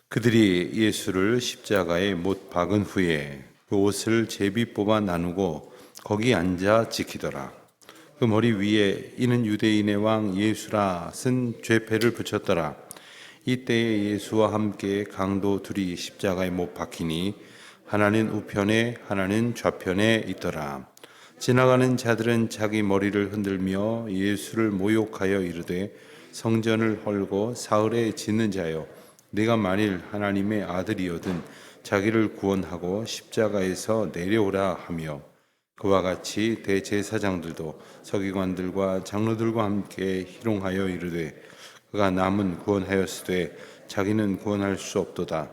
그들이 예수를 십자가에 못 박은 후에 그 옷을 제비 뽑아 나누고 거기 앉아 지키더라. 그 머리 위에 이는 유대인의 왕 예수라 쓴 죄패를 붙였더라. 이때에 예수와 함께 강도 둘이 십자가에 못 박히니 하나는 우편에 하나는 좌편에 있더라. 지나가는 자들은 자기 머리를 흔들며 예수를 모욕하여 이르되 성전을 헐고 사흘에 짓는 자여, 네가 만일 하나님의 아들이거든 자기를 구원하고 십자가에서 내려오라 하며, 그와 같이 대제사장들도 서기관들과 장로들과 함께 희롱하여 이르되 그가 남은 구원하였으되 자기는 구원할 수 없도다.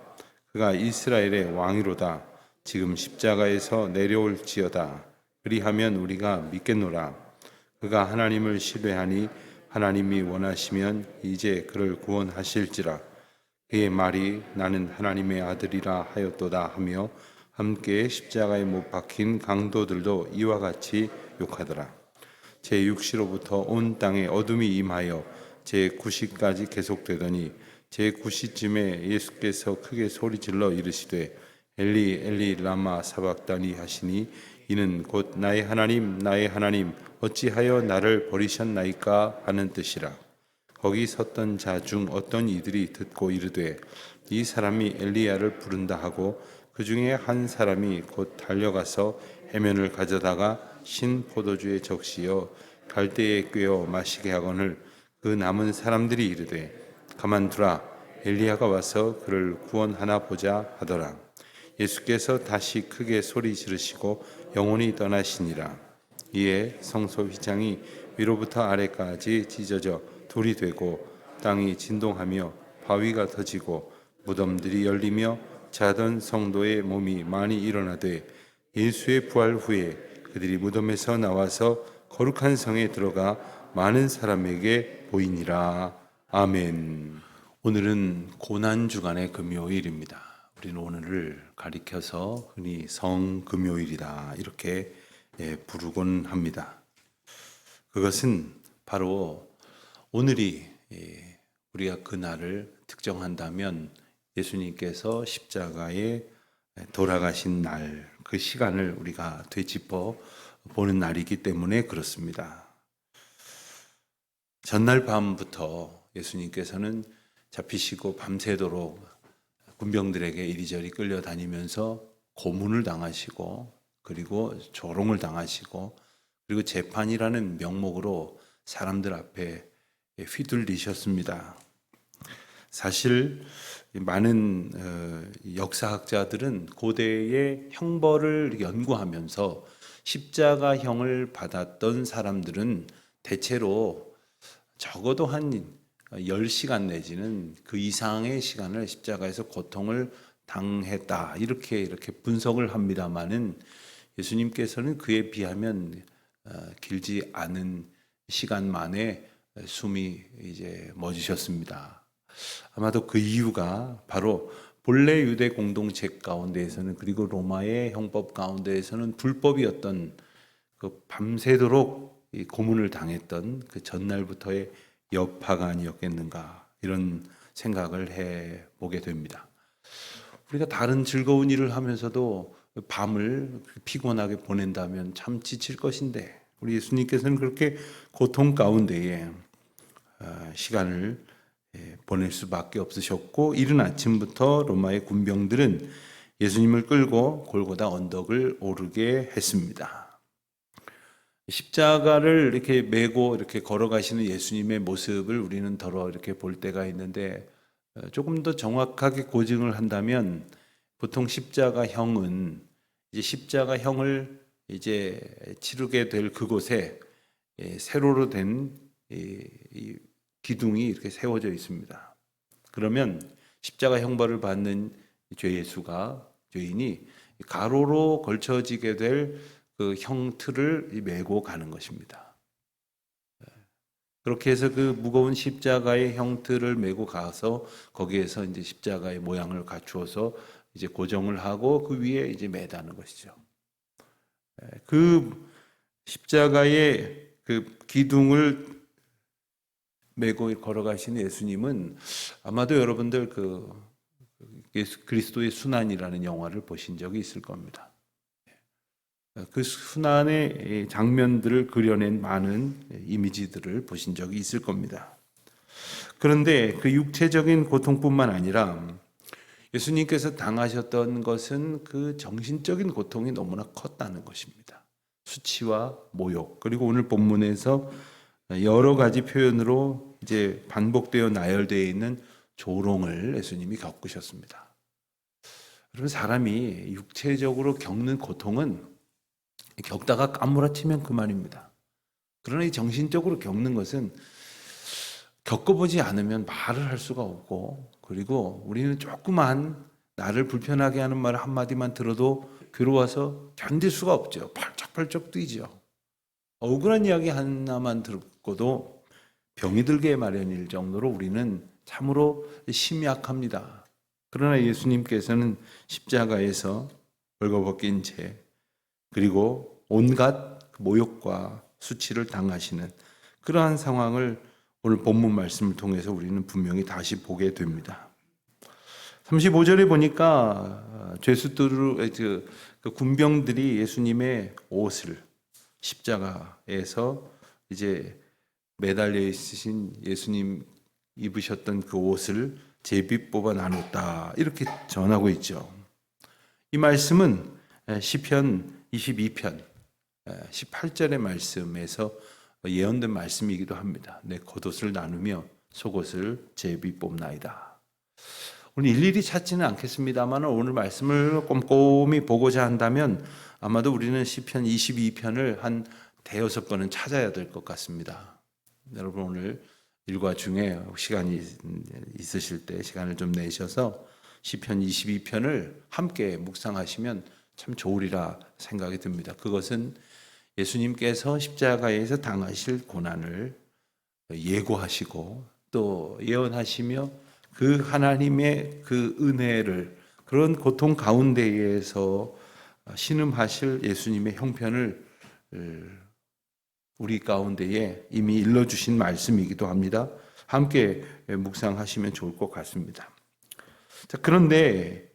그가 이스라엘의 왕이로다. 지금 십자가에서 내려올지어다. 그리하면 우리가 믿겠노라. 그가 하나님을 신뢰하니 하나님이 원하시면 이제 그를 구원하실지라. 그의 말이 나는 하나님의 아들이라 하였도다 하며 함께 십자가에 못 박힌 강도들도 이와 같이 욕하더라. 제6시로부터 온 땅에 어둠이 임하여 제9시까지 계속되더니 제9시쯤에 예수께서 크게 소리질러 이르시되 엘리 엘리 라마 사박다니 하시니 이는 곧 나의 하나님 어찌하여 나를 버리셨나이까 하는 뜻이라. 거기 섰던 자 중 어떤 이들이 듣고 이르되 이 사람이 엘리야를 부른다 하고 그 중에 한 사람이 곧 달려가서 해면을 가져다가 신 포도주에 적시어 갈대에 꿰어 마시게 하거늘 그 남은 사람들이 이르되 가만두라 엘리야가 와서 그를 구원하나 보자 하더라. 예수께서 다시 크게 소리 지르시고 영혼이 떠나시니라. 이에 성소 휘장이 위로부터 아래까지 찢어져 돌이 되고 땅이 진동하며 바위가 터지고 무덤들이 열리며 자던 성도의 몸이 많이 일어나되 예수의 부활 후에 그들이 무덤에서 나와서 거룩한 성에 들어가 많은 사람에게 보이니라. 아멘. 오늘은 고난주간의 금요일입니다. 우리는 오늘을 가리켜서 흔히 성금요일이다 이렇게 부르곤 합니다. 그것은 바로 오늘이 우리가 그날을 특정한다면 예수님께서 십자가에 돌아가신 날, 그 시간을 우리가 되짚어 보는 날이기 때문에 그렇습니다. 전날 밤부터 예수님께서는 잡히시고 밤새도록 군병들에게 이리저리 끌려다니면서 고문을 당하시고 그리고 조롱을 당하시고 그리고 재판이라는 명목으로 사람들 앞에 휘둘리셨습니다. 사실 많은 역사학자들은 고대의 형벌을 연구하면서 십자가형을 받았던 사람들은 대체로 적어도 한 10시간 내지는 그 이상의 시간을 십자가에서 고통을 당했다 이렇게 분석을 합니다마는 예수님께서는 그에 비하면 길지 않은 시간 만에 숨이 이제 멎으셨습니다. 아마도 그 이유가 바로 본래 유대 공동체 가운데에서는 그리고 로마의 형법 가운데에서는 불법이었던 그 밤새도록 이 고문을 당했던 그 전날부터의 여파가 아니었겠는가 이런 생각을 해보게 됩니다. 우리가 다른 즐거운 일을 하면서도 밤을 피곤하게 보낸다면 참 지칠 것인데 우리 예수님께서는 그렇게 고통 가운데에 시간을 보낼 수밖에 없으셨고 이른 아침부터 로마의 군병들은 예수님을 끌고 골고다 언덕을 오르게 했습니다. 십자가를 이렇게 메고 이렇게 걸어가시는 예수님의 모습을 우리는 더러 이렇게 볼 때가 있는데 조금 더 정확하게 고증을 한다면 보통 십자가형은 이제 십자가형을 이제 치르게 될 그곳에 세로로 된 기둥이 이렇게 세워져 있습니다. 그러면 십자가 형벌을 받는 죄인이 가로로 걸쳐지게 될 그 형틀을 메고 가는 것입니다. 그렇게 해서 그 무거운 십자가의 형틀을 메고 가서 거기에서 이제 십자가의 모양을 갖추어서 이제 고정을 하고 그 위에 이제 매다는 것이죠. 그 십자가의 그 기둥을 메고 걸어가신 예수님은 아마도 여러분들 그 예수 그리스도의 순환이라는 영화를 보신 적이 있을 겁니다. 그 순환의 장면들을 그려낸 많은 이미지들을 보신 적이 있을 겁니다. 그런데 그 육체적인 고통뿐만 아니라 예수님께서 당하셨던 것은 그 정신적인 고통이 너무나 컸다는 것입니다. 수치와 모욕, 그리고 오늘 본문에서 여러 가지 표현으로 이제 반복되어 나열되어 있는 조롱을 예수님이 겪으셨습니다. 여러분, 사람이 육체적으로 겪는 고통은 겪다가 까무라치면 그만입니다. 그러나 이 정신적으로 겪는 것은 겪어보지 않으면 말을 할 수가 없고, 그리고 우리는 조그만 나를 불편하게 하는 말 한마디만 들어도 괴로워서 견딜 수가 없죠. 팔쩍팔쩍 뛰죠. 억울한 이야기 하나만 듣고도 병이 들게 마련일 정도로 우리는 참으로 심약합니다. 그러나 예수님께서는 십자가에서 벌거벗긴 채, 그리고 온갖 모욕과 수치를 당하시는 그러한 상황을 오늘 본문 말씀을 통해서 우리는 분명히 다시 보게 됩니다. 35절에 보니까 죄수들, 그 군병들이 예수님의 옷을 십자가에서 이제 매달려 있으신 예수님 입으셨던 그 옷을 제비 뽑아 나눴다, 이렇게 전하고 있죠. 이 말씀은 시편 22편 18절의 말씀에서 예언된 말씀이기도 합니다. 내 겉옷을 나누며 속옷을 제비 뽑나이다. 오늘 일일이 찾지는 않겠습니다만 오늘 말씀을 꼼꼼히 보고자 한다면 아마도 우리는 시편 22편을 한 대여섯 번은 찾아야 될 것 같습니다. 여러분, 오늘 일과 중에 시간이 있으실 때 시간을 좀 내셔서 시편 22편을 함께 묵상하시면 참 좋으리라 생각이 듭니다. 그것은 예수님께서 십자가에서 당하실 고난을 예고하시고 또 예언하시며 그 하나님의 그 은혜를, 그런 고통 가운데에서 신음하실 예수님의 형편을 우리 가운데에 이미 일러주신 말씀이기도 합니다. 함께 묵상하시면 좋을 것 같습니다. 자, 그런데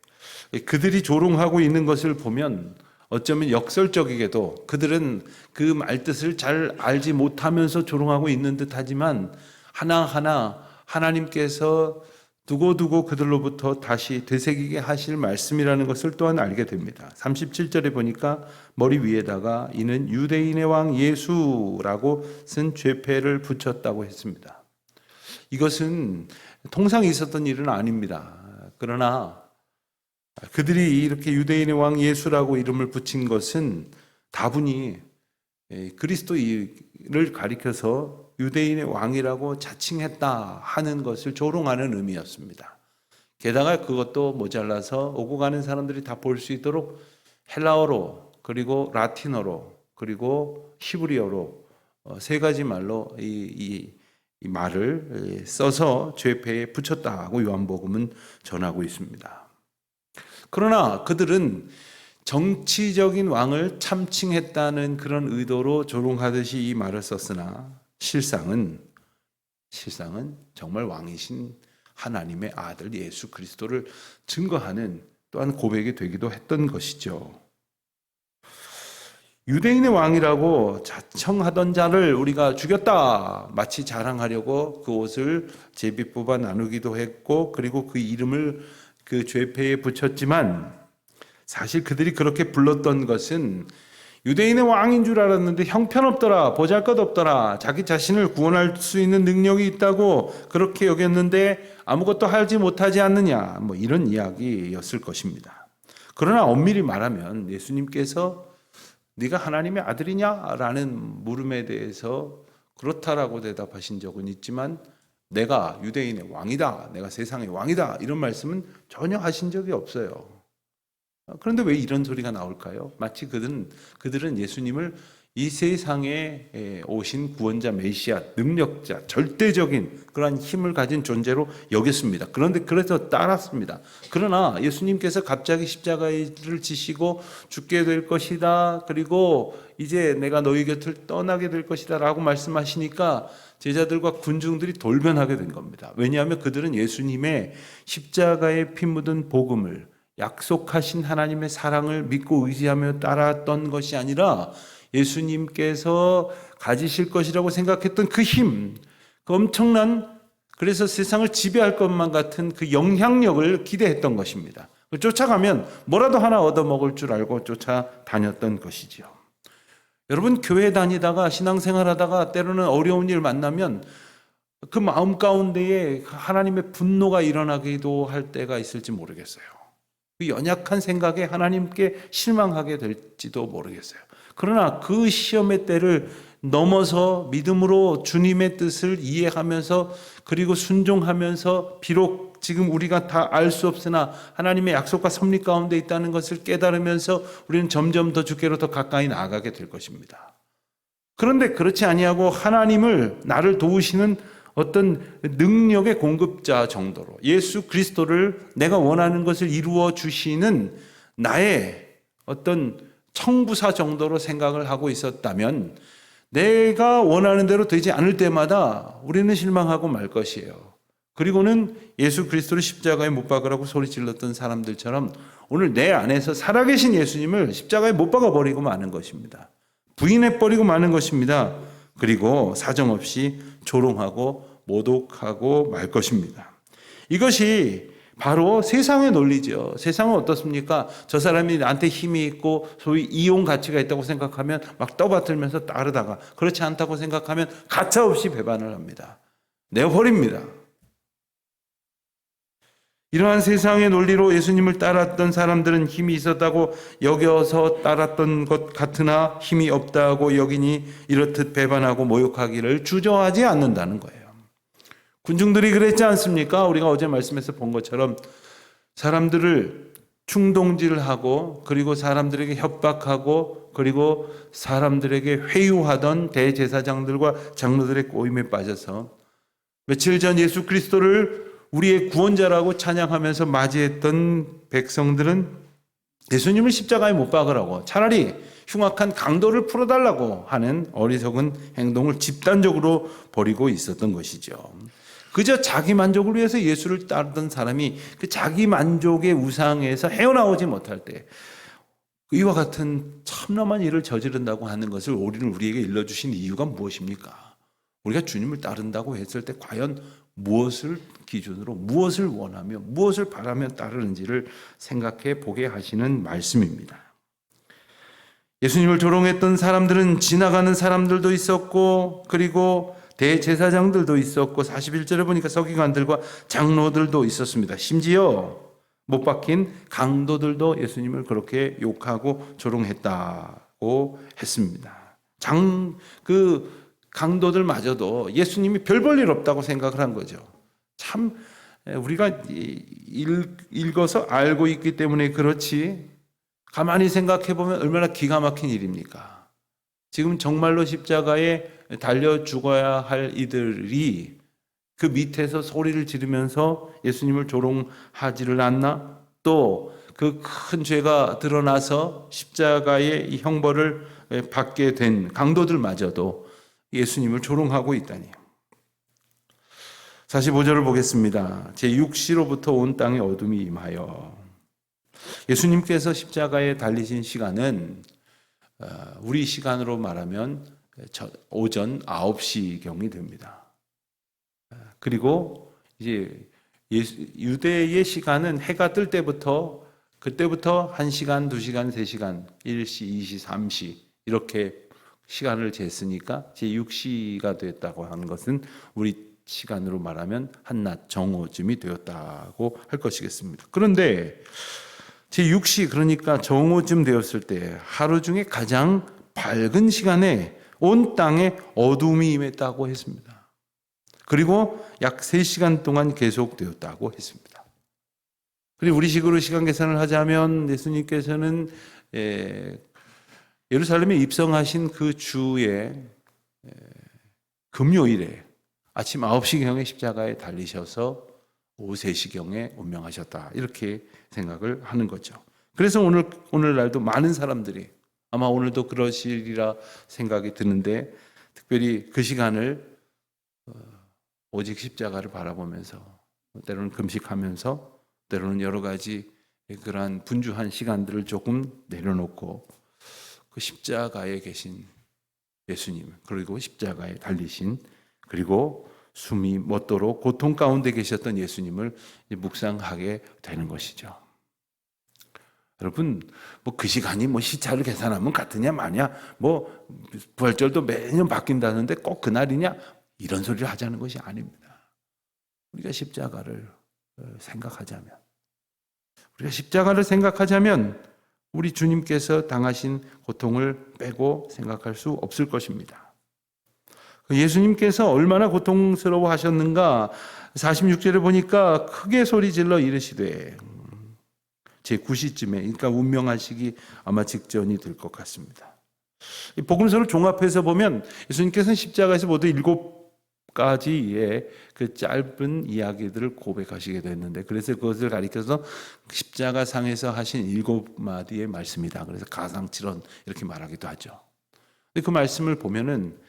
그들이 조롱하고 있는 것을 보면 어쩌면 역설적이게도 그들은 그 말뜻을 잘 알지 못하면서 조롱하고 있는 듯 하지만 하나하나 하나님께서 두고두고 그들로부터 다시 되새기게 하실 말씀이라는 것을 또한 알게 됩니다. 37절에 보니까 머리 위에다가 이는 유대인의 왕 예수라고 쓴 죄패를 붙였다고 했습니다. 이것은 통상 있었던 일은 아닙니다. 그러나 그들이 이렇게 유대인의 왕 예수라고 이름을 붙인 것은 다분히 그리스도를 가리켜서 유대인의 왕이라고 자칭했다 하는 것을 조롱하는 의미였습니다. 게다가 그것도 모자라서 오고 가는 사람들이 다 볼 수 있도록 헬라어로, 그리고 라틴어로, 그리고 히브리어로 세 가지 말로 이 말을 써서 죄패에 붙였다고 요한복음은 전하고 있습니다. 그러나 그들은 정치적인 왕을 참칭했다는 그런 의도로 조롱하듯이 이 말을 썼으나 실상은 정말 왕이신 하나님의 아들 예수 그리스도를 증거하는 또한 고백이 되기도 했던 것이죠. 유대인의 왕이라고 자청하던 자를 우리가 죽였다 마치 자랑하려고 그 옷을 제비 뽑아 나누기도 했고, 그리고 그 이름을 그 죄패에 붙였지만 사실 그들이 그렇게 불렀던 것은 유대인의 왕인 줄 알았는데 형편없더라, 보잘것없더라, 자기 자신을 구원할 수 있는 능력이 있다고 그렇게 여겼는데 아무것도 하지 못하지 않느냐, 뭐 이런 이야기였을 것입니다. 그러나 엄밀히 말하면 예수님께서 네가 하나님의 아들이냐? 라는 물음에 대해서 그렇다라고 대답하신 적은 있지만 내가 유대인의 왕이다, 내가 세상의 왕이다, 이런 말씀은 전혀 하신 적이 없어요. 그런데 왜 이런 소리가 나올까요? 마치 그들은 예수님을 이 세상에 오신 구원자, 메시아, 능력자, 절대적인 그러한 힘을 가진 존재로 여겼습니다. 그런데 그래서 따랐습니다. 그러나 예수님께서 갑자기 십자가를 지시고 죽게 될 것이다, 그리고 이제 내가 너희 곁을 떠나게 될 것이다 라고 말씀하시니까 제자들과 군중들이 돌변하게 된 겁니다. 왜냐하면 그들은 예수님의 십자가에 피 묻은 복음을, 약속하신 하나님의 사랑을 믿고 의지하며 따랐던 것이 아니라 예수님께서 가지실 것이라고 생각했던 그 힘, 그 엄청난, 그래서 세상을 지배할 것만 같은 그 영향력을 기대했던 것입니다. 쫓아가면 뭐라도 하나 얻어먹을 줄 알고 쫓아다녔던 것이죠. 여러분, 교회 다니다가 신앙생활하다가 때로는 어려운 일 만나면 그 마음 가운데에 하나님의 분노가 일어나기도 할 때가 있을지 모르겠어요. 그 연약한 생각에 하나님께 실망하게 될지도 모르겠어요. 그러나 그 시험의 때를 넘어서 믿음으로 주님의 뜻을 이해하면서 그리고 순종하면서 비록 지금 우리가 다 알 수 없으나 하나님의 약속과 섭리 가운데 있다는 것을 깨달으면서 우리는 점점 더 주께로 더 가까이 나아가게 될 것입니다. 그런데 그렇지 아니하고 하나님을 나를 도우시는 어떤 능력의 공급자 정도로 예수 그리스도를 내가 원하는 것을 이루어 주시는 나의 어떤 청부사 정도로 생각을 하고 있었다면 내가 원하는 대로 되지 않을 때마다 우리는 실망하고 말 것이에요. 그리고는 예수 그리스도를 십자가에 못 박으라고 소리 질렀던 사람들처럼 오늘 내 안에서 살아계신 예수님을 십자가에 못 박아버리고 마는 것입니다. 부인해버리고 마는 것입니다. 그리고 사정없이 조롱하고 모독하고 말 것입니다. 이것이 바로 세상의 논리죠. 세상은 어떻습니까? 저 사람이 나한테 힘이 있고 소위 이용 가치가 있다고 생각하면 막 떠받들면서 따르다가 그렇지 않다고 생각하면 가차없이 배반을 합니다. 내어버립니다. 이러한 세상의 논리로 예수님을 따랐던 사람들은 힘이 있었다고 여겨서 따랐던 것 같으나 힘이 없다고 여기니 이렇듯 배반하고 모욕하기를 주저하지 않는다는 거예요. 군중들이 그랬지 않습니까? 우리가 어제 말씀에서 본 것처럼 사람들을 충동질하고 그리고 사람들에게 협박하고 그리고 사람들에게 회유하던 대제사장들과 장로들의 꼬임에 빠져서 며칠 전 예수 그리스도를 우리의 구원자라고 찬양하면서 맞이했던 백성들은 예수님을 십자가에 못 박으라고 차라리 흉악한 강도를 풀어달라고 하는 어리석은 행동을 집단적으로 벌이고 있었던 것이죠. 그저 자기 만족을 위해서 예수를 따르던 사람이 그 자기 만족의 우상에서 헤어나오지 못할 때 이와 같은 참남한 일을 저지른다고 하는 것을 우리에게 일러주신 이유가 무엇입니까? 우리가 주님을 따른다고 했을 때 과연 무엇을 기준으로 무엇을 원하며 무엇을 바라며 따르는지를 생각해 보게 하시는 말씀입니다. 예수님을 조롱했던 사람들은 지나가는 사람들도 있었고 그리고 대제사장들도 있었고 41절에 보니까 서기관들과 장로들도 있었습니다. 심지어 못 박힌 강도들도 예수님을 그렇게 욕하고 조롱했다고 했습니다. 그 강도들마저도 예수님이 별 볼 일 없다고 생각을 한 거죠. 참 우리가 읽어서 알고 있기 때문에 그렇지 가만히 생각해 보면 얼마나 기가 막힌 일입니까? 지금 정말로 십자가에 달려 죽어야 할 이들이 그 밑에서 소리를 지르면서 예수님을 조롱하지를 않나? 또 그 큰 죄가 드러나서 십자가의 이 형벌을 받게 된 강도들마저도 예수님을 조롱하고 있다니. 45절을 보겠습니다. 제6시로부터 온 땅에 어둠이 임하여. 예수님께서 십자가에 달리신 시간은 우리 시간으로 말하면 오전 9시경이 됩니다. 그리고 이제 유대의 시간은 해가 뜰 때부터 그때부터 1시간, 2시간, 3시간, 1시, 2시, 3시 이렇게 시간을 쟀으니까 제6시가 됐다고 하는 것은 우리 시간으로 말하면 한낮 정오쯤이 되었다고 할 것이겠습니다. 그런데 제6시 그러니까 정오쯤 되었을 때 하루 중에 가장 밝은 시간에 온 땅에 어둠이 임했다고 했습니다. 그리고 약 3시간 동안 계속되었다고 했습니다. 그리고 우리식으로 시간 계산을 하자면 예수님께서는 예루살렘에 입성하신 그 주의 금요일에 아침 9시경에 십자가에 달리셔서 오후 3시경에 운명하셨다. 이렇게 생각을 하는 거죠. 그래서 오늘날도 많은 사람들이 아마 오늘도 그러시리라 생각이 드는데 특별히 그 시간을 오직 십자가를 바라보면서 때로는 금식하면서 때로는 여러 가지 그러한 분주한 시간들을 조금 내려놓고 그 십자가에 계신 예수님, 그리고 십자가에 달리신, 그리고 숨이 멎도록 고통 가운데 계셨던 예수님을 묵상하게 되는 것이죠. 여러분, 뭐 그 시간이 뭐 시차를 계산하면 같으냐 마냐, 뭐 부활절도 매년 바뀐다는데 꼭 그날이냐, 이런 소리를 하자는 것이 아닙니다. 우리가 십자가를 생각하자면, 우리 주님께서 당하신 고통을 빼고 생각할 수 없을 것입니다. 예수님께서 얼마나 고통스러워 하셨는가, 46절에 보니까 크게 소리질러 이르시되, 제 9시쯤에, 그러니까 운명하시기 아마 직전이 될 것 같습니다. 이 복음서를 종합해서 보면 예수님께서는 십자가에서 모두 7가지의 그 짧은 이야기들을 고백하시게 됐는데, 그래서 그것을 가리켜서 십자가 상에서 하신 7마디의 말씀이다. 그래서 가상칠언 이렇게 말하기도 하죠. 근데 그 말씀을 보면은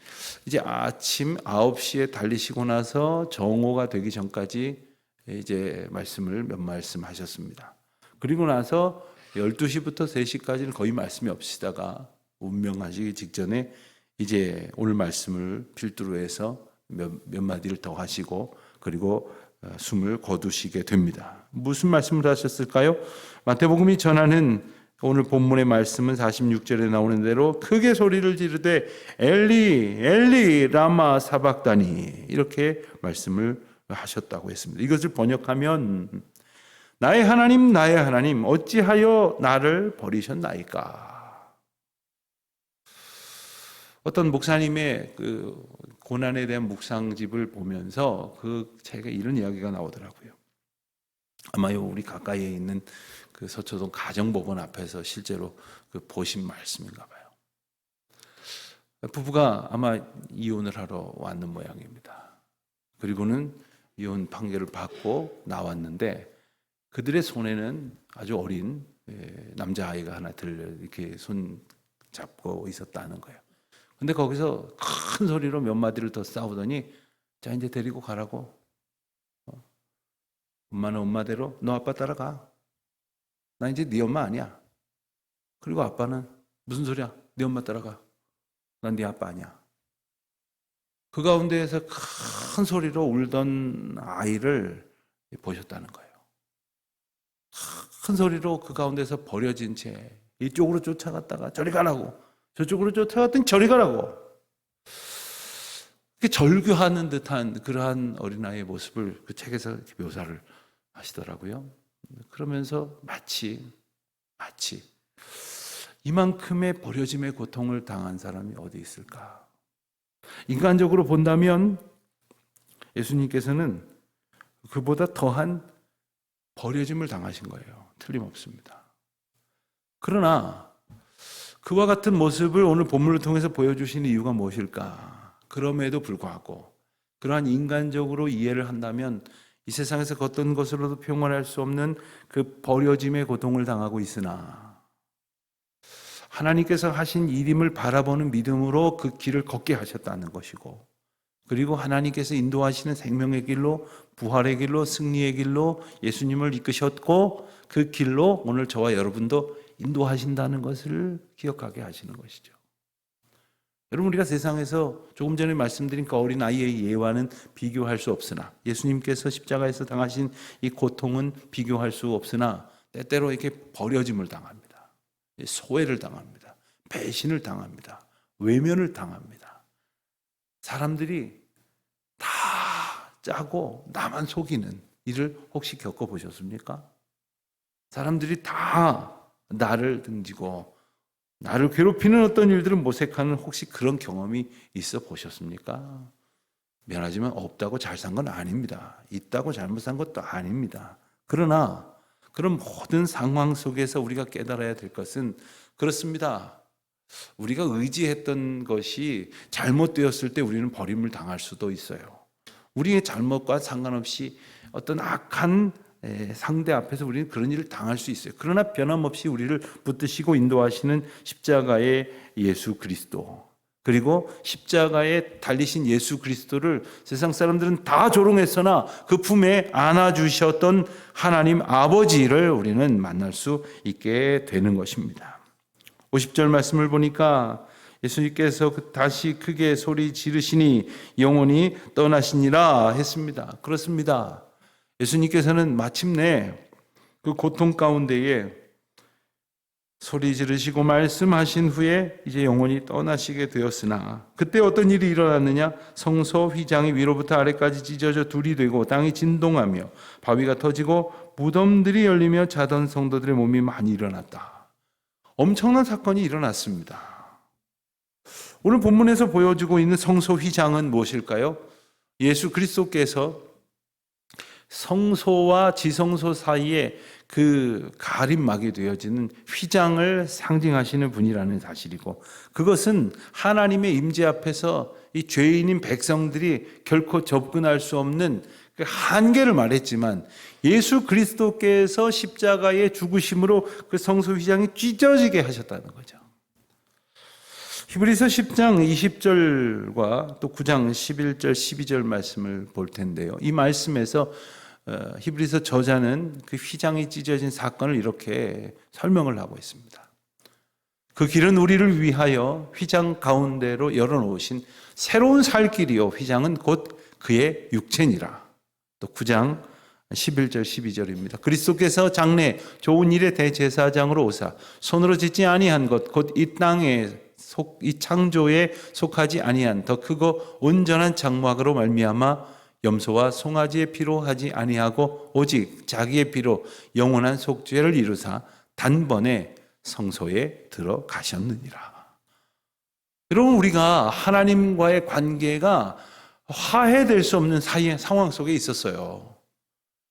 이제 아침 9시에 달리시고 나서 정오가 되기 전까지 이제 말씀을 몇 말씀 하셨습니다. 그리고 나서 12시부터 3시까지는 거의 말씀이 없으시다가 운명하시기 직전에 이제 오늘 말씀을 필두로 해서 몇 마디를 더 하시고 그리고 숨을 거두시게 됩니다. 무슨 말씀을 하셨을까요? 마태복음이 전하는 오늘 본문의 말씀은 46절에 나오는 대로 크게 소리를 지르되 엘리 엘리 라마 사박다니, 이렇게 말씀을 하셨다고 했습니다. 이것을 번역하면 나의 하나님 어찌하여 나를 버리셨나이까. 어떤 목사님의 그 고난에 대한 묵상집을 보면서 그 책에 이런 이야기가 나오더라고요. 아마요 우리 가까이에 있는 그 서초동 가정법원 앞에서 실제로 그 보신 말씀인가 봐요. 부부가 아마 이혼을 하러 왔는 모양입니다. 그리고는 이혼 판결을 받고 나왔는데 그들의 손에는 아주 어린 남자아이가 하나 이렇게 손 잡고 있었다는 거예요. 근데 거기서 큰 소리로 몇 마디를 더 싸우더니, 자 이제 데리고 가라고. 엄마는 엄마대로 너 아빠 따라가. 나 이제 네 엄마 아니야. 그리고 아빠는 무슨 소리야? 네 엄마 따라가. 난 네 아빠 아니야. 그 가운데에서 큰 소리로 울던 아이를 보셨다는 거예요. 큰 소리로 그 가운데서 버려진 채 이쪽으로 쫓아갔다가 저리 가라고, 저쪽으로 쫓아갔더니 저리 가라고, 절규하는 듯한 그러한 어린아이의 모습을 그 책에서 이렇게 묘사를 하시더라고요. 그러면서 마치 이만큼의 버려짐의 고통을 당한 사람이 어디 있을까? 인간적으로 본다면 예수님께서는 그보다 더한 버려짐을 당하신 거예요. 틀림없습니다. 그러나 그와 같은 모습을 오늘 본문을 통해서 보여주시는 이유가 무엇일까? 그럼에도 불구하고 그러한 인간적으로 이해를 한다면 이 세상에서 어떤 것으로도 평안할 수 없는 그 버려짐의 고통을 당하고 있으나 하나님께서 하신 일임을 바라보는 믿음으로 그 길을 걷게 하셨다는 것이고, 그리고 하나님께서 인도하시는 생명의 길로, 부활의 길로, 승리의 길로 예수님을 이끄셨고 그 길로 오늘 저와 여러분도 인도하신다는 것을 기억하게 하시는 것이죠. 여러분, 우리가 세상에서 조금 전에 말씀드린 그 어린아이의 예와는 비교할 수 없으나, 예수님께서 십자가에서 당하신 이 고통은 비교할 수 없으나 때때로 이렇게 버려짐을 당합니다. 소외를 당합니다. 배신을 당합니다. 외면을 당합니다. 사람들이 다 짜고 나만 속이는 일을 혹시 겪어보셨습니까? 사람들이 다 나를 등지고 나를 괴롭히는 어떤 일들을 모색하는 혹시 그런 경험이 있어 보셨습니까? 미안하지만 없다고 잘 산 건 아닙니다. 있다고 잘못 산 것도 아닙니다. 그러나 그런 모든 상황 속에서 우리가 깨달아야 될 것은, 그렇습니다. 우리가 의지했던 것이 잘못되었을 때 우리는 버림을 당할 수도 있어요. 우리의 잘못과 상관없이 어떤 악한 상대 앞에서 우리는 그런 일을 당할 수 있어요. 그러나 변함없이 우리를 붙드시고 인도하시는 십자가의 예수 그리스도, 그리고 십자가에 달리신 예수 그리스도를 세상 사람들은 다 조롱했으나 그 품에 안아주셨던 하나님 아버지를 우리는 만날 수 있게 되는 것입니다. 50절 말씀을 보니까 예수님께서 다시 크게 소리 지르시니 영혼이 떠나시니라 했습니다. 그렇습니다. 예수님께서는 마침내 그 고통 가운데에 소리 지르시고 말씀하신 후에 이제 영혼이 떠나시게 되었으나 그때 어떤 일이 일어났느냐? 성소 휘장이 위로부터 아래까지 찢어져 둘이 되고 땅이 진동하며 바위가 터지고 무덤들이 열리며 자던 성도들의 몸이 많이 일어났다. 엄청난 사건이 일어났습니다. 오늘 본문에서 보여주고 있는 성소 휘장은 무엇일까요? 예수 그리스도께서 성소와 지성소 사이에 그 가림막이 되어지는 휘장을 상징하시는 분이라는 사실이고, 그것은 하나님의 임재 앞에서 이 죄인인 백성들이 결코 접근할 수 없는 그 한계를 말했지만, 예수 그리스도께서 십자가에 죽으심으로 그 성소 휘장이 찢어지게 하셨다는 거죠. 히브리서 10장 20절과 또 9장 11절 12절 말씀을 볼 텐데요. 이 말씀에서 히브리서 저자는 그 휘장이 찢어진 사건을 이렇게 설명을 하고 있습니다. 그 길은 우리를 위하여 휘장 가운데로 열어놓으신 새로운 살 길이요, 휘장은 곧 그의 육체니라. 또 9장 11절 12절입니다. 그리스도께서 장래 좋은 일의 대제사장으로 오사 손으로 짓지 아니한 것 곧 이 땅에 이 창조에 속하지 아니한 더 크고 온전한 장막으로 말미암아 염소와 송아지의 피로 하지 아니하고 오직 자기의 피로 영원한 속죄를 이루사 단번에 성소에 들어가셨느니라. 여러분, 우리가 하나님과의 관계가 화해될 수 없는 상황 속에 있었어요.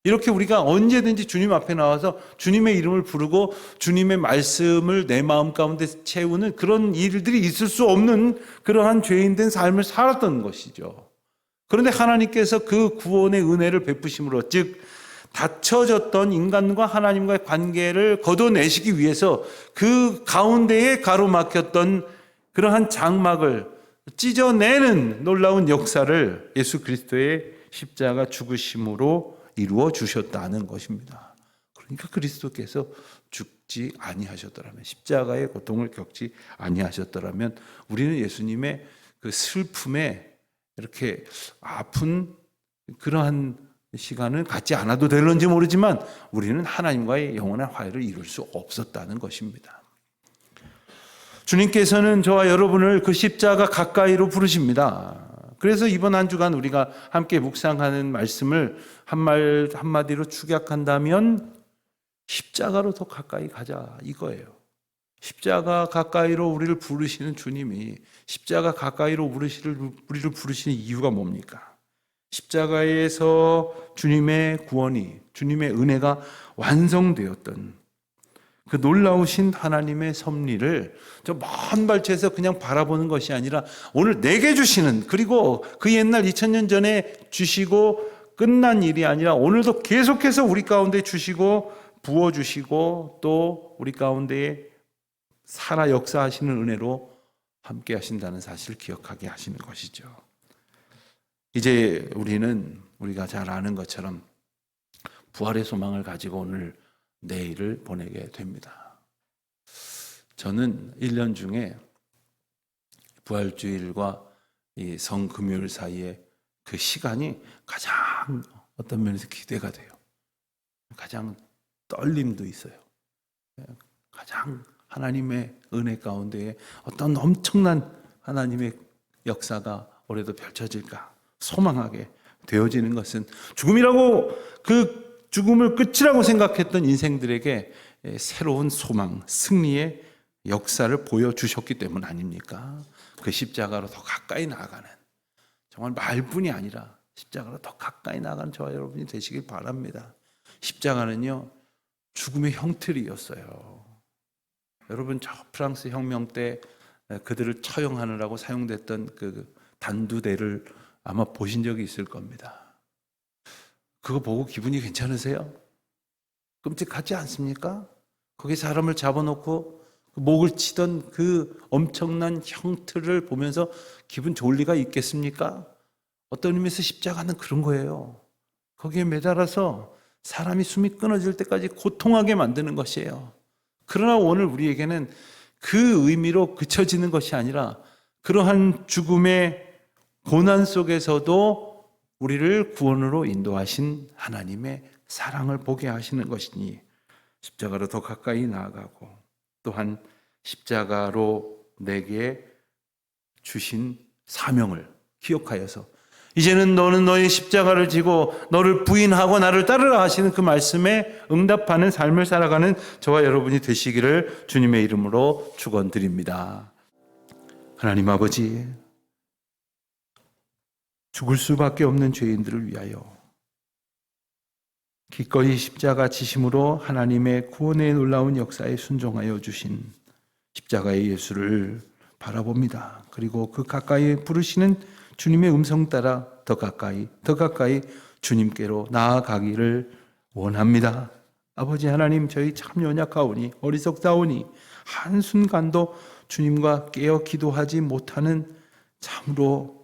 이렇게 우리가 언제든지 주님 앞에 나와서 주님의 이름을 부르고 주님의 말씀을 내 마음 가운데 채우는 그런 일들이 있을 수 없는 그러한 죄인된 삶을 살았던 것이죠. 그런데 하나님께서 그 구원의 은혜를 베푸심으로, 즉 닫혀졌던 인간과 하나님과의 관계를 걷어내시기 위해서 그 가운데에 가로막혔던 그러한 장막을 찢어내는 놀라운 역사를 예수 그리스도의 십자가 죽으심으로 이루어 주셨다는 것입니다. 그러니까 그리스도께서 죽지 아니하셨더라면, 십자가의 고통을 겪지 아니하셨더라면 우리는 예수님의 그 슬픔에 이렇게 아픈 그러한 시간을 갖지 않아도 될런지 모르지만 우리는 하나님과의 영원한 화해를 이룰 수 없었다는 것입니다. 주님께서는 저와 여러분을 그 십자가 가까이로 부르십니다. 그래서 이번 한 주간 우리가 함께 묵상하는 말씀을 한마디로 축약한다면 십자가로 더 가까이 가자, 이거예요. 십자가 가까이로 우리를 부르시는 주님이 십자가 가까이로 우리를 부르시는 이유가 뭡니까? 십자가에서 주님의 구원이, 주님의 은혜가 완성되었던 그 놀라우신 하나님의 섭리를 저 먼 발치에서 그냥 바라보는 것이 아니라 오늘 내게 주시는, 그리고 그 옛날 2000년 전에 주시고 끝난 일이 아니라 오늘도 계속해서 우리 가운데 주시고 부어주시고 또 우리 가운데에 살아 역사하시는 은혜로 함께 하신다는 사실을 기억하게 하시는 것이죠. 이제 우리가 잘 아는 것처럼 부활의 소망을 가지고 오늘 내일을 보내게 됩니다. 저는 1년 중에 부활주일과 이 성금요일 사이에 그 시간이 가장 어떤 면에서 기대가 돼요. 가장 떨림도 있어요. 가장 하나님의 은혜 가운데 어떤 엄청난 하나님의 역사가 올해도 펼쳐질까 소망하게 되어지는 것은 죽음이라고, 그 죽음을 끝이라고 생각했던 인생들에게 새로운 소망, 승리의 역사를 보여주셨기 때문 아닙니까? 그 십자가로 더 가까이 나아가는, 정말 말뿐이 아니라 십자가로 더 가까이 나아가는 저와 여러분이 되시길 바랍니다. 십자가는요, 죽음의 형틀이었어요. 여러분, 저 프랑스 혁명 때 그들을 처형하느라고 사용됐던 그 단두대를 아마 보신 적이 있을 겁니다. 그거 보고 기분이 괜찮으세요? 끔찍하지 않습니까? 거기 사람을 잡아놓고 목을 치던 그 엄청난 형틀을 보면서 기분 좋을 리가 있겠습니까? 어떤 의미에서 십자가는 그런 거예요. 거기에 매달아서 사람이 숨이 끊어질 때까지 고통하게 만드는 것이에요. 그러나 오늘 우리에게는 그 의미로 그쳐지는 것이 아니라 그러한 죽음의 고난 속에서도 우리를 구원으로 인도하신 하나님의 사랑을 보게 하시는 것이니 십자가로 더 가까이 나아가고 또한 십자가로 내게 주신 사명을 기억하여서 이제는 너는 너의 십자가를 지고 너를 부인하고 나를 따르라 하시는 그 말씀에 응답하는 삶을 살아가는 저와 여러분이 되시기를 주님의 이름으로 축원드립니다. 하나님 아버지, 죽을 수밖에 없는 죄인들을 위하여 기꺼이 십자가 지심으로 하나님의 구원의 놀라운 역사에 순종하여 주신 십자가의 예수를 바라봅니다. 그리고 그 가까이 부르시는 주님의 음성 따라 더 가까이 주님께로 나아가기를 원합니다. 아버지 하나님, 저희 참 연약하오니 어리석다오니 한순간도 주님과 깨어 기도하지 못하는 참으로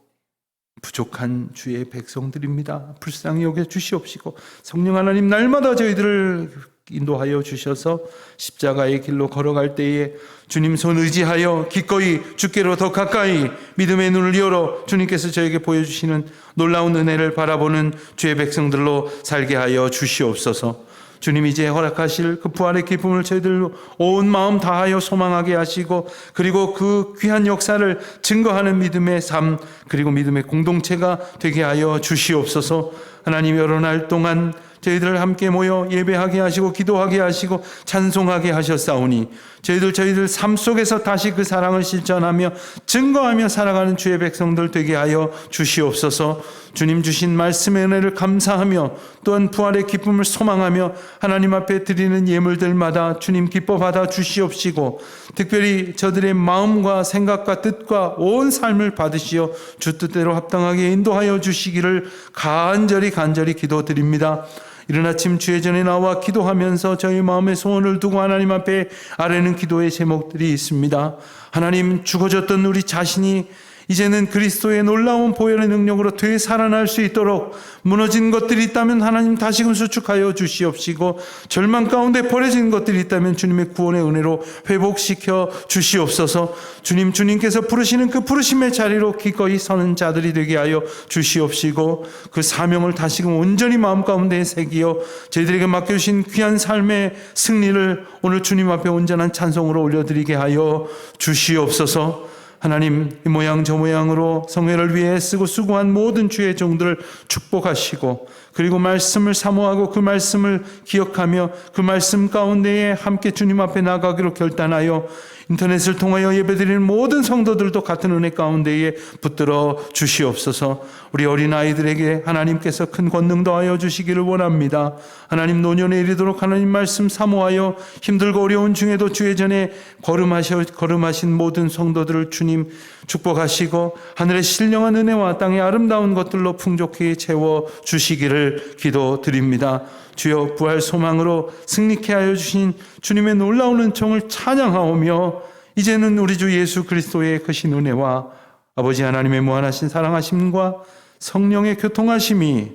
부족한 주의 백성들입니다. 불쌍히 여겨 주시옵시고 성령 하나님, 날마다 저희들을 인도하여 주셔서 십자가의 길로 걸어갈 때에 주님 손 의지하여 기꺼이 주께로 더 가까이 믿음의 눈을 열어 주님께서 저에게 보여주시는 놀라운 은혜를 바라보는 주의 백성들로 살게 하여 주시옵소서. 주님, 이제 허락하실 그 부활의 기쁨을 저희들 온 마음 다하여 소망하게 하시고 그리고 그 귀한 역사를 증거하는 믿음의 삶 그리고 믿음의 공동체가 되게 하여 주시옵소서. 하나님, 여러 날 동안 저희들 함께 모여 예배하게 하시고 기도하게 하시고 찬송하게 하셨사오니 저희들 삶 속에서 다시 그 사랑을 실천하며 증거하며 살아가는 주의 백성들 되게 하여 주시옵소서. 주님 주신 말씀의 은혜를 감사하며 또한 부활의 기쁨을 소망하며 하나님 앞에 드리는 예물들마다 주님 기뻐 받아 주시옵시고 특별히 저들의 마음과 생각과 뜻과 온 삶을 받으시어 주 뜻대로 합당하게 인도하여 주시기를 간절히 기도드립니다. 이른 아침 주의 전에 나와 기도하면서 저희 마음의 소원을 두고 하나님 앞에 아뢰는 기도의 제목들이 있습니다. 하나님, 죽어졌던 우리 자신이 이제는 그리스도의 놀라운 보혈의 능력으로 되살아날 수 있도록 무너진 것들이 있다면 하나님 다시금 수축하여 주시옵시고 절망 가운데 버려진 것들이 있다면 주님의 구원의 은혜로 회복시켜 주시옵소서. 주님께서 부르시는 그 부르심의 자리로 기꺼이 서는 자들이 되게 하여 주시옵시고 그 사명을 다시금 온전히 마음 가운데 새기어 저희들에게 맡겨주신 귀한 삶의 승리를 오늘 주님 앞에 온전한 찬송으로 올려드리게 하여 주시옵소서. 하나님, 이 모양 저 모양으로 성회를 위해 쓰고 수고한 모든 주의 종들을 축복하시고 그리고 말씀을 사모하고 그 말씀을 기억하며 그 말씀 가운데에 함께 주님 앞에 나가기로 결단하여 인터넷을 통하여 예배드리는 모든 성도들도 같은 은혜 가운데에 붙들어 주시옵소서. 우리 어린아이들에게 하나님께서 큰 권능 더하여 주시기를 원합니다. 하나님, 노년에 이르도록 하나님 말씀 사모하여 힘들고 어려운 중에도 주의 전에 걸음하신 모든 성도들을 주님 축복하시고 하늘의 신령한 은혜와 땅의 아름다운 것들로 풍족히 채워 주시기를 기도드립니다. 주여, 부활 소망으로 승리케 하여 주신 주님의 놀라운 은총을 찬양하오며 이제는 우리 주 예수 그리스도의 크신 은혜와 아버지 하나님의 무한하신 사랑하심과 성령의 교통하심이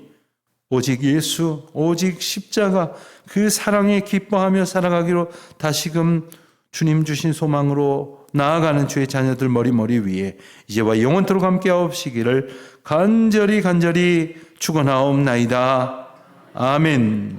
오직 예수, 오직 십자가 그 사랑에 기뻐하며 살아가기로 다시금 주님 주신 소망으로 나아가는 주의 자녀들 머리 위에 이제와 영원토록 함께하옵시기를 간절히 축원하옵나이다. 아멘.